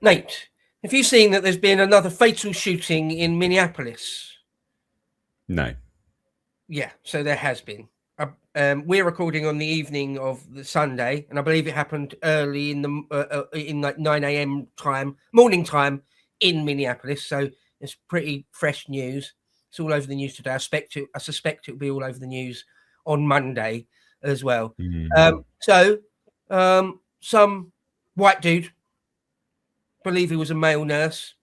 Nate, have you seen that there's been another fatal shooting in Minneapolis? No. Yeah, so there has been. We're recording on the evening of the Sunday, and I believe it happened early in like 9 a.m. time, morning time in Minneapolis. So it's pretty fresh news. It's all over the news today. I suspect it'll be all over the news on Monday as well. Some white dude, believe he was a male nurse,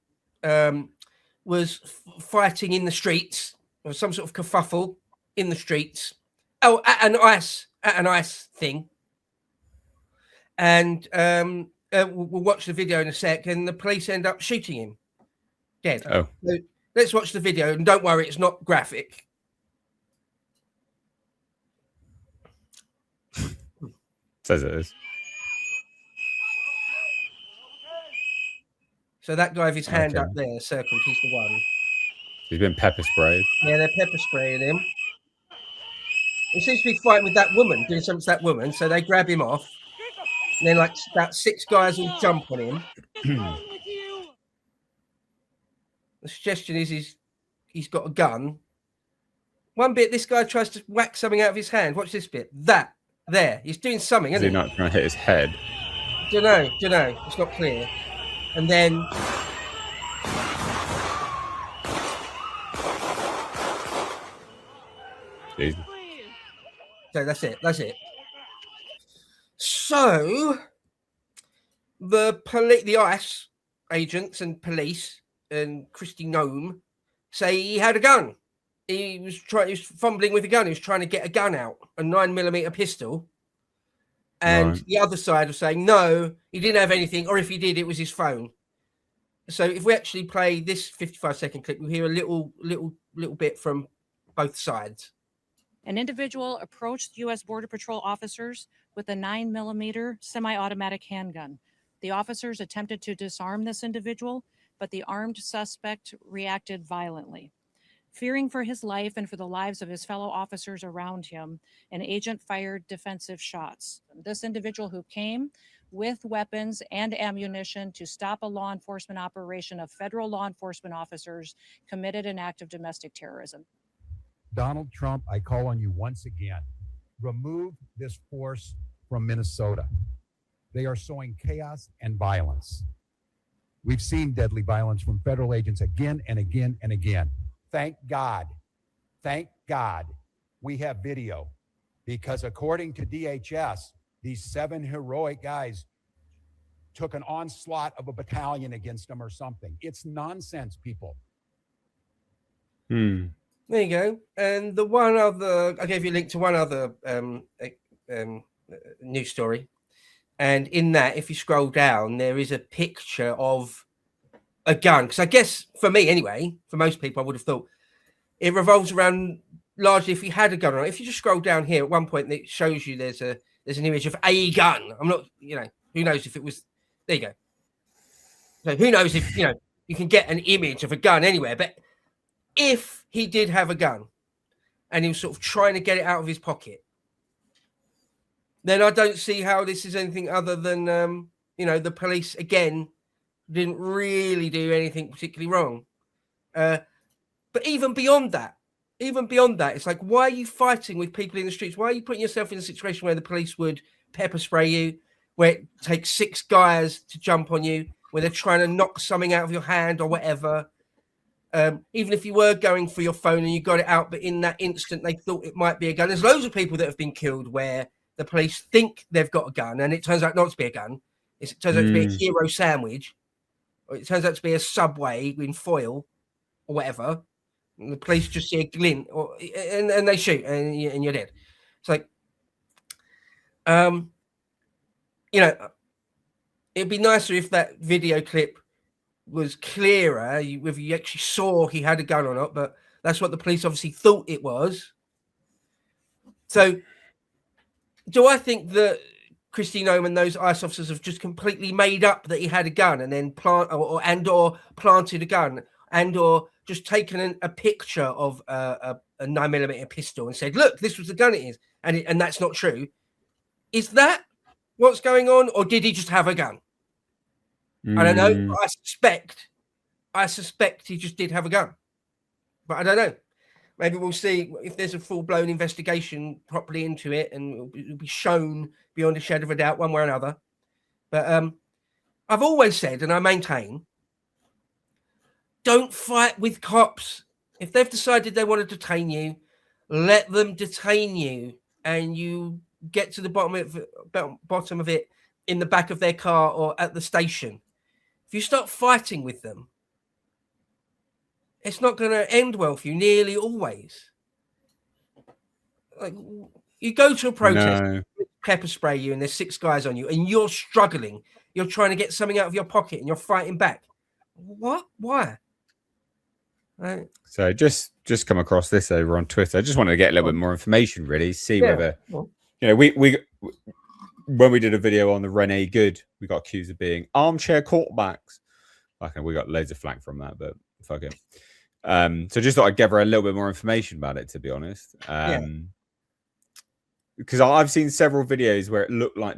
was fighting in the streets, or some sort of kerfuffle in the streets. Oh, at an ice thing. And we'll watch the video in a sec, and the police end up shooting him dead. Oh. So let's watch the video, and don't worry, it's not graphic. Says it is. So that guy with his hand up there, circled, he's the one. He's been pepper sprayed. Yeah, they're pepper spraying him. He seems to be fighting with that woman, doing something to that woman. So they grab him off. And then, like, about 6 guys will jump on him. The suggestion is he's got a gun. One bit, this guy tries to whack something out of his hand. Watch this bit. That. There. He's doing something, isn't he? Is he not trying to hit his head? Don't know. It's not clear. And then... Jesus. So that's it. So the ICE agents and police and Kristi Noem say he had a gun. He was fumbling with a gun. He was trying to get a gun out, a 9mm pistol. And the other side was saying, no, he didn't have anything, or if he did, it was his phone. So if we actually play this 55-second clip, we'll hear a little bit from both sides. An individual approached U.S. Border Patrol officers with a 9mm semi-automatic handgun. The officers attempted to disarm this individual, but the armed suspect reacted violently. Fearing for his life and for the lives of his fellow officers around him, an agent fired defensive shots. This individual, who came with weapons and ammunition to stop a law enforcement operation of federal law enforcement officers, committed an act of domestic terrorism. Donald Trump, I call on you once again. Remove this force from Minnesota. They are sowing chaos and violence. We've seen deadly violence from federal agents again and again and again. Thank God we have video, because according to DHS, these 7 heroic guys took an onslaught of a battalion against them or something. It's nonsense, people. There you go. And the one other, I gave you a link to one other news story. And in that, if you scroll down, there is a picture of a gun. Because I guess, for me anyway, for most people, I would have thought it revolves around largely if he had a gun or not. If you just scroll down here, at one point, it shows you there's an image of a gun. I'm not, who knows if it was, there you go. So who knows if, you can get an image of a gun anywhere. But if he did have a gun and he was sort of trying to get it out of his pocket, then I don't see how this is anything other than, the police, again, didn't really do anything particularly wrong. But even beyond that, it's like, why are you fighting with people in the streets? Why are you putting yourself in a situation where the police would pepper spray you, where it takes 6 guys to jump on you, where they're trying to knock something out of your hand or whatever? Even if you were going for your phone and you got it out, but in that instant they thought it might be a gun. There's loads of people that have been killed where the police think they've got a gun and it turns out not to be a gun. It turns out to be a hero sandwich, or it turns out to be a Subway in foil or whatever. And the police just see a glint, and they shoot, and you're dead. It's like, it'd be nicer if that video clip was clearer, whether you actually saw he had a gun or not, but that's what the police obviously thought it was. So do I think that Kristi Noem and those ICE officers have just completely made up that he had a gun and then planted a gun or just taken a picture of a 9mm pistol and said, look, this was the gun it is, and that's not true? Is that what's going on, or did he just have a gun? I don't know. Mm, I suspect he just did have a gun, but I don't know. Maybe we'll see if there's a full-blown investigation properly into it, and it'll be shown beyond a shadow of a doubt, one way or another. But I've always said, and I maintain, don't fight with cops. If they've decided they want to detain you, let them detain you, and you get to the bottom of it in the back of their car or at the station. If you start fighting with them, it's not going to end well for you, nearly always. Like, you go to a protest, no. pepper spray you, and there's 6 guys on you, and you're struggling. You're trying to get something out of your pocket, and you're fighting back. What? Why? Right. So just come across this over on Twitter. I just wanted to get a little bit more information, really, see whether we when we did a video on the Rene Good, we got accused of being armchair quarterbacks. Okay, we got loads of flack from that, but fuck it. So just thought I'd give her a little bit more information about it, to be honest. Because I've seen several videos where it looked like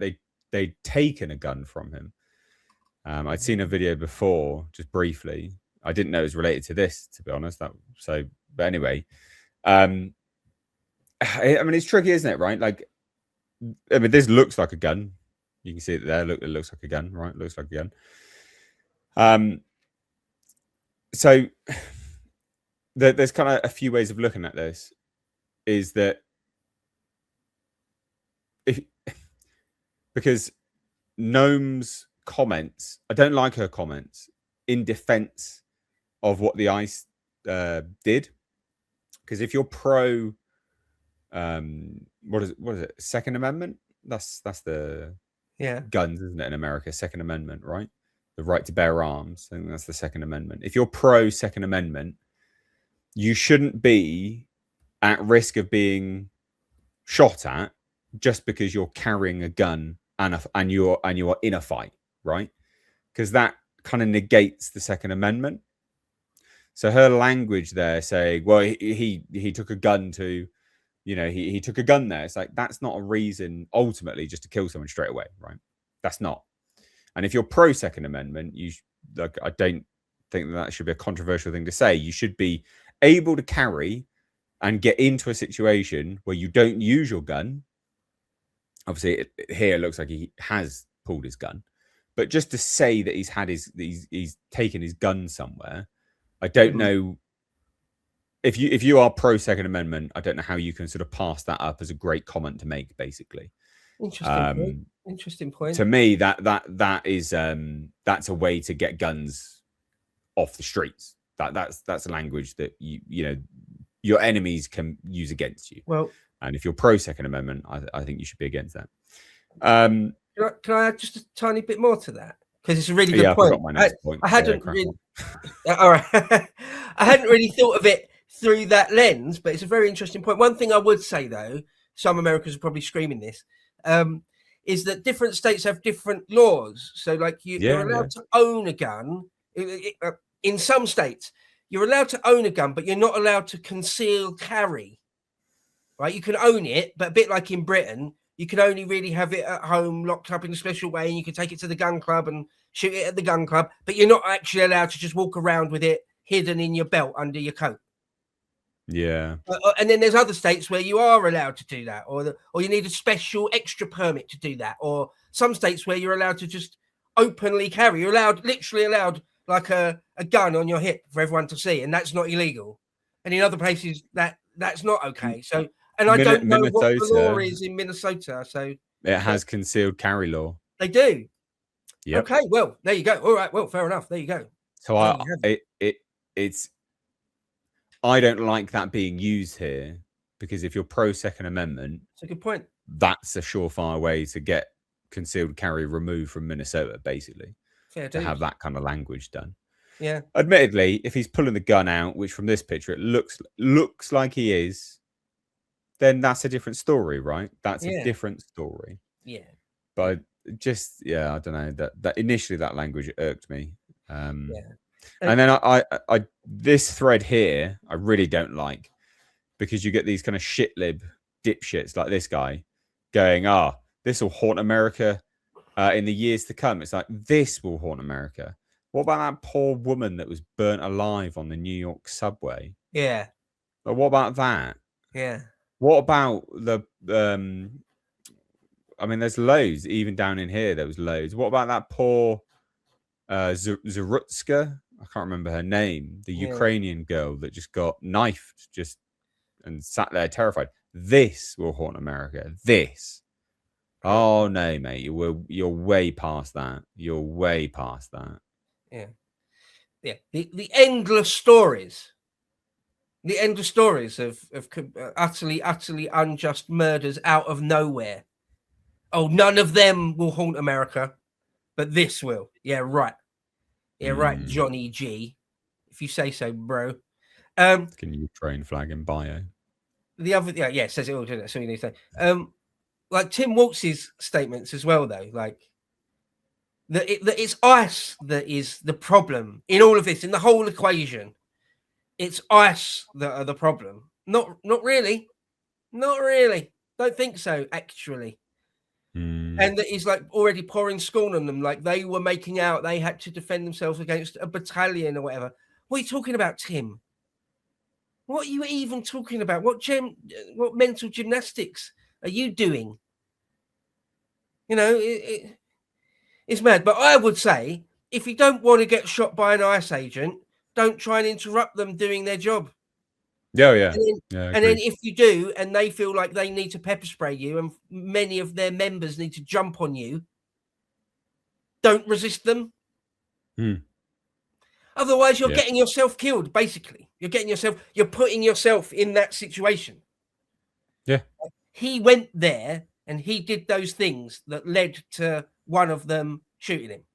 they'd taken a gun from him. I'd seen a video before, just briefly. I didn't know it was related to this, to be honest. But anyway, I mean, it's tricky, isn't it? Right? Like, I mean, this looks like a gun. You can see it there. Look, it looks like a gun, right? It looks like a gun. So there's kind of a few ways of looking at this. Is that because Gnome's comments, I don't like her comments in defense of what the ICE did, because if you're pro, what is it? Second Amendment. That's the guns, isn't it, in America? Second Amendment, right? The right to bear arms. I think that's the Second Amendment. If you're pro Second Amendment, you shouldn't be at risk of being shot at just because you're carrying a gun and you are in a fight, right? Because that kind of negates the Second Amendment. So her language there saying, well, he took a gun to, he took a gun there. It's like, that's not a reason ultimately just to kill someone straight away, right? That's not. And if you're pro Second Amendment, I don't think that should be a controversial thing to say. You should be able to carry and get into a situation where you don't use your gun. Obviously, here it looks like he has pulled his gun, but just to say that he's taken his gun somewhere, I don't know. If you are pro Second Amendment, I don't know how you can sort of pass that up as a great comment to make. Basically, interesting point. To me, that is that's a way to get guns off the streets. That's a language that your enemies can use against you. Well, and if you're pro Second Amendment, I think you should be against that. Can I add just a tiny bit more to that? Because it's a really good point. I hadn't really, all right. I hadn't really thought of it through that lens, but it's a very interesting point. One thing I would say, though, some Americans are probably screaming this, is that different states have different laws. So, like, you're allowed to own a gun. In some states, you're allowed to own a gun, but you're not allowed to conceal carry. Right? You can own it, but a bit like in Britain, you can only really have it at home, locked up in a special way, and you can take it to the gun club and shoot it at the gun club, but you're not actually allowed to just walk around with it hidden in your belt under your coat. Yeah. And then there's other states where you are allowed to do that, or you need a special extra permit to do that, or some states where you're allowed to just openly carry. You're literally allowed like a gun on your hip for everyone to see, and that's not illegal. And in other places that's not okay. So, and I don't know what the law is in Minnesota. So it has concealed carry law. They do. Yeah. Okay. Well, there you go. All right. Well, fair enough. There you go. So it's I don't like that being used here, because if you're pro Second Amendment, it's a good point. That's a surefire way to get concealed carry removed from Minnesota, basically. Fair to have that kind of language done. Yeah. Admittedly, if he's pulling the gun out, which from this picture it looks like he is, then that's a different story, right? That's a different story. Yeah. But just I don't know, that initially that language irked me. And then I this thread here I really don't like, because you get these kind of shitlib dipshits like this guy going, this will haunt America in the years to come. It's like, this will haunt America. What about that poor woman that was burnt alive on the New York subway? Yeah. But what about that? Yeah. What about the I mean, there's loads. Even down in here, there was loads. What about that poor Zarutska? I can't remember her name. The Ukrainian girl that just got knifed, and sat there terrified. This will haunt America. This. Oh no, mate! You're way past that. You're way past that. Yeah. Yeah. The endless stories. The endless stories of utterly unjust murders out of nowhere. Oh, none of them will haunt America, but this will. Yeah, right. Yeah, right, Johnny G. If you say so, bro. Can Ukraine flag in bio? The other, it says it all, doesn't it? That's all you need to say. Like Tim Waltz's statements as well, though, like that it's ICE that is the problem in all of this, in the whole equation. It's ICE that are the problem. Not really. Not really. Don't think so, actually. And that he's like already pouring scorn on them, like they were making out they had to defend themselves against a battalion or whatever. What are you talking about, Tim? What are you even talking about? What mental gymnastics are you doing? You know, it's mad. But I would say, if you don't want to get shot by an ICE agent, don't try and interrupt them doing their job. Yeah. And then if you do, and they feel like they need to pepper spray you, and many of their members need to jump on you, don't resist them. Otherwise, you're getting yourself killed. Basically, you're putting yourself in that situation. Yeah. He went there and he did those things that led to one of them shooting him.